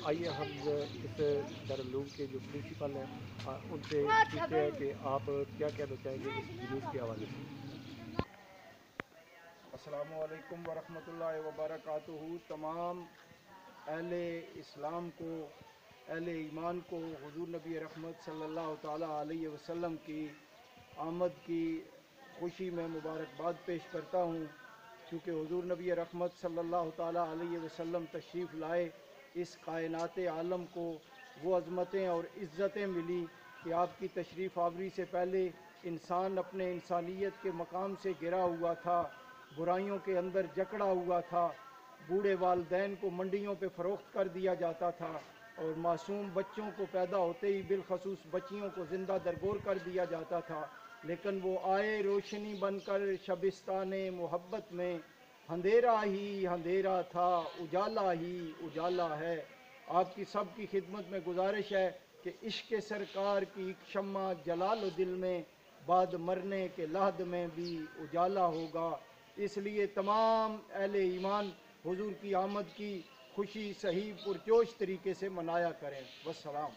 آئیے ہم اس دارالعلوم کے جو پرنسپل ہیں ان سے پوچھتے ہیں کہ آپ کیا کہنا چاہیں گے اس جلوس کے حوالے سے۔ السلام علیکم ورحمۃ اللہ وبرکاتہ۔ تمام اہل اسلام کو، اہل ایمان کو حضور نبی رحمت صلی اللہ تعالیٰ علیہ وسلم کی آمد کی خوشی میں مبارکباد پیش کرتا ہوں، کیونکہ حضور نبی رحمت صلی اللہ تعالیٰ علیہ وسلم تشریف لائے، اس کائنات عالم کو وہ عظمتیں اور عزتیں ملی کہ آپ کی تشریف آوری سے پہلے انسان اپنے انسانیت کے مقام سے گرا ہوا تھا، برائیوں کے اندر جکڑا ہوا تھا، بوڑھے والدین کو منڈیوں پہ فروخت کر دیا جاتا تھا، اور معصوم بچوں کو پیدا ہوتے ہی بالخصوص بچیوں کو زندہ درگور کر دیا جاتا تھا۔ لیکن وہ آئے روشنی بن کر شبستان محبت میں، اندھیرا ہی اندھیرا تھا، اجالا ہی اجالا ہے۔ آپ کی سب کی خدمت میں گزارش ہے کہ عشق سرکار کی ایک شمع جلا لو دل میں، بعد مرنے کے لحد میں بھی اجالا ہوگا۔ اس لیے تمام اہل ایمان حضور کی آمد کی خوشی صحیح پرجوش طریقے سے منایا کریں۔ والسلام۔